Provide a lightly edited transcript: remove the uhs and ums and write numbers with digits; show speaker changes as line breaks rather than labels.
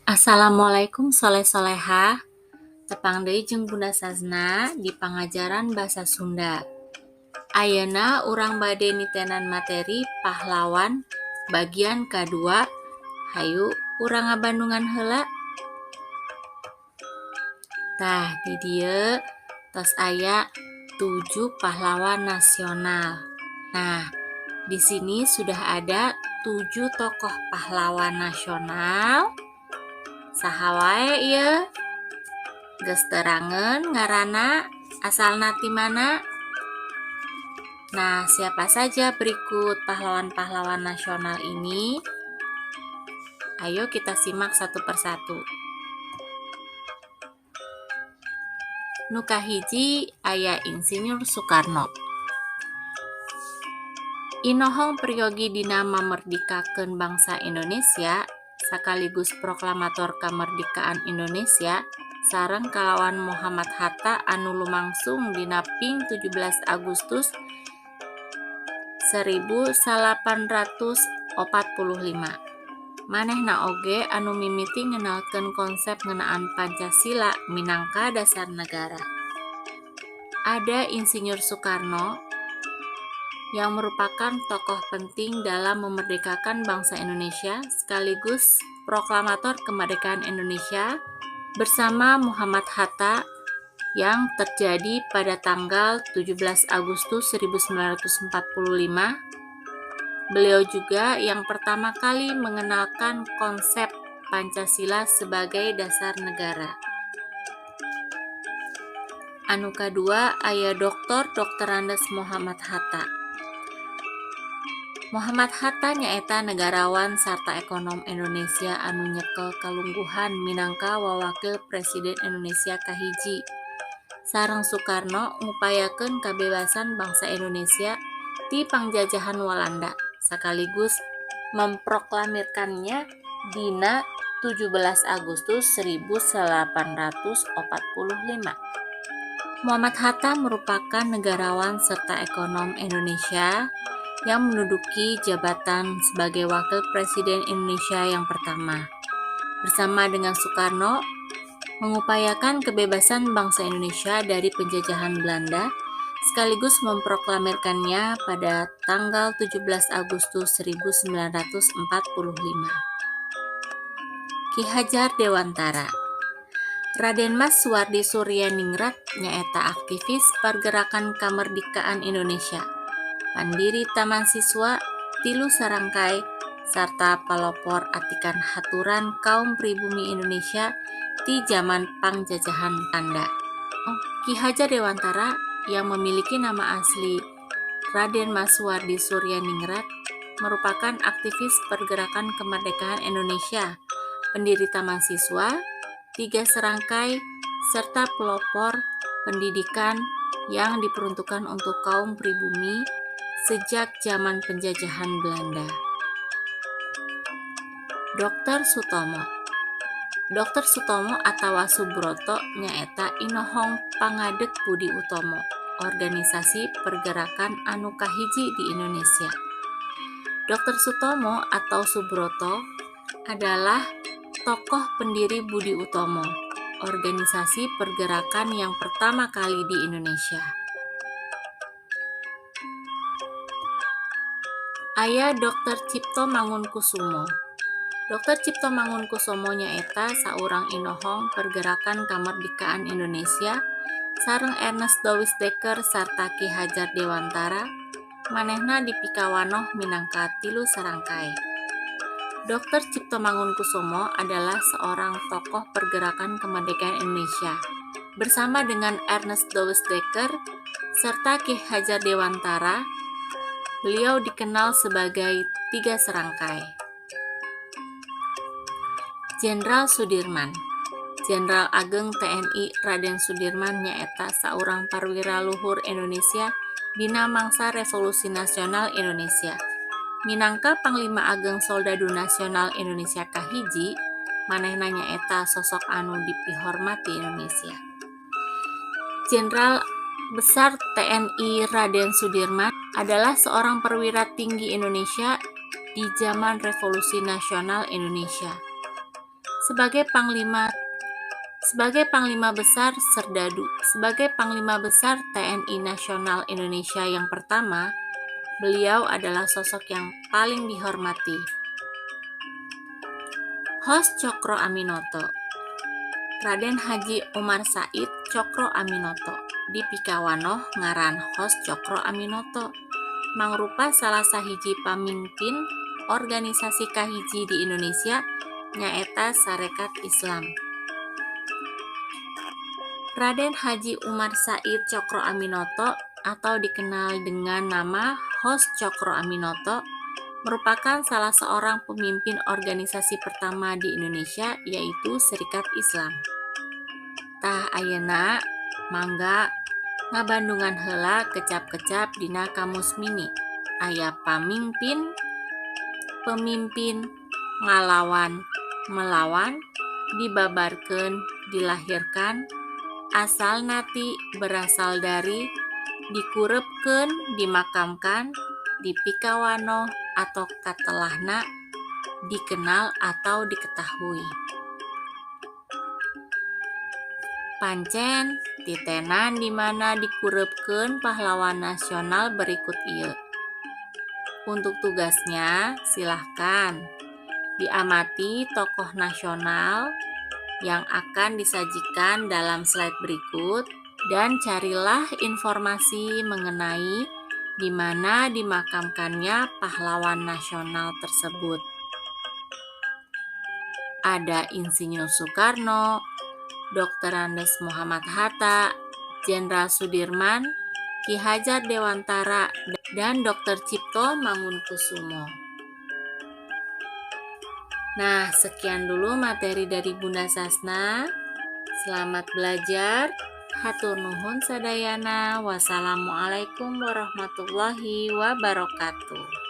Assalamualaikum soleh-solehah. Tepang deui jeung Bunda Sazna di pangajaran Basa Sunda. Ayeuna urang bade nitenan materi pahlawan bagian kadua. Hayu urang ngabandungan heula. Tah di dieu tos aya 7 pahlawan nasional. Nah, di sini sudah ada 7 tokoh pahlawan nasional. Saha wae ieu? Geus terangeun ngaranna, asalna ti mana? Nah, siapa saja berikut pahlawan-pahlawan nasional ini? Ayo kita simak satu persatu. Nu kahiji aya Insinyur Soekarno. Inohong priyogi dina mamerdikakeun bangsa Indonesia sakaligus proklamator kamerdikaan Indonesia sareng kalawan Muhammad Hatta anu lumangsung dina ping 17 Agustus 1845. Manehna oge anu mimiti ngenalkeun konsep ngeunaan Pancasila minangka dasar negara. Ada Insinyur Soekarno yang merupakan tokoh penting dalam memerdekakan bangsa Indonesia sekaligus proklamator kemerdekaan Indonesia bersama Muhammad Hatta yang terjadi pada tanggal 17 Agustus 1945. Beliau juga yang pertama kali mengenalkan konsep Pancasila sebagai dasar negara. Anu kadua aya Dr. Andes Muhammad Hatta. Muhammad Hatta nyaeta negarawan sarta ekonom Indonesia anu nyekel kalungguhan minangka wawakil Presiden Indonesia kahiji. Sareng Soekarno ngupayakeun kabebasan bangsa Indonesia ti pangjajahan Walanda sakaligus memproklamirkannya dina 17 Agustus 1845. Muhammad Hatta merupakan negarawan serta ekonom Indonesia yang menduduki jabatan sebagai Wakil Presiden Indonesia yang pertama. Bersama dengan Soekarno, mengupayakan kebebasan bangsa Indonesia dari penjajahan Belanda, sekaligus memproklamirkannya pada tanggal 17 Agustus 1945. Ki Hajar Dewantara. Raden Mas Suwardi Suryaningrat nyaeta aktivis pergerakan kamerdikaan Indonesia, pandiri Taman Siswa, tilu sarangkai, sarta pelopor atikan haturan kaum pribumi Indonesia di zaman pangjajahan Belanda. Ki Hajar Dewantara yang memiliki nama asli Raden Mas Suwardi Suryaningrat merupakan aktivis pergerakan kemerdekaan Indonesia, pendiri Taman Siswa, 3 serangkai, serta pelopor pendidikan yang diperuntukkan untuk kaum pribumi sejak zaman penjajahan Belanda. Dr. Sutomo. Dr. Sutomo atawa Subroto nyaeta inohong pangadeg Budi Utomo, organisasi pergerakan anu kahiji di Indonesia. Dr. Sutomo atau Subroto adalah tokoh pendiri Budi Utomo, organisasi pergerakan yang pertama kali di Indonesia. Aya Dr. Cipto Mangunkusumo. Dr. Cipto Mangunkusumo nyaeta saurang inohong pergerakan kamerdikaan Indonesia sareng Ernest Douwes Dekker sarta Ki Hajar Dewantara, manehna dipikawanoh minangka tilu sarangkai. Dr. Cipto Mangunkusumo adalah seorang tokoh pergerakan kemerdekaan Indonesia. Bersama dengan Ernest Douwes Dekker serta Ki Hajar Dewantara, beliau dikenal sebagai 3 serangkai. Jenderal Sudirman. Jenderal Ageng TNI Raden Sudirman nyaeta saurang perwira luhur Indonesia dina mangsa Revolusi Nasional Indonesia. Minangka Panglima Ageng Soldadu Nasional Indonesia kahiji, manehna nyaeta sosok anu dipihormati Indonesia. Jenderal Besar TNI Raden Sudirman adalah seorang perwira tinggi Indonesia di zaman Revolusi Nasional Indonesia. sebagai Panglima Besar Serdadu, sebagai Panglima Besar TNI Nasional Indonesia yang pertama, beliau adalah sosok yang paling dihormati. Hos Cokro Aminoto. Raden Haji Umar Said Cokro Aminoto di Pikawanoh ngaran Hos Cokro Aminoto mangrupa salah sahiji pamimpin organisasi kahiji di Indonesia nyaeta Sarekat Islam. Raden Haji Umar Said Cokro Aminoto atau dikenal dengan nama Hos Cokro Aminoto merupakan salah seorang pemimpin organisasi pertama di Indonesia yaitu Serikat Islam. Tah ayeuna mangga ngabandungan heula kecap-kecap dina Kamus Mini. Aya pemimpin, ngalawan, melawan, dibabarkeun, dilahirkan, asal nati, berasal dari, dikurepkeun, dimakamkan, dipikawanoh atau katelahna, dikenal atau diketahui. Pancen titenan di mana dikurepkeun pahlawan nasional berikut ieu. Untuk tugasnya, silahkan diamati tokoh nasional yang akan disajikan dalam slide berikut dan carilah informasi mengenai di mana dimakamkannya pahlawan nasional tersebut. Ada Insinyur Soekarno, Dr. Andes Muhammad Hatta, Jenderal Sudirman, Ki Hajar Dewantara, dan Dr. Cipto Mangunkusumo. Nah, sekian dulu materi dari Bunda Sasna. Selamat belajar. Hatur nuhun sadayana. Wassalamualaikum warahmatullahi wabarakatuh.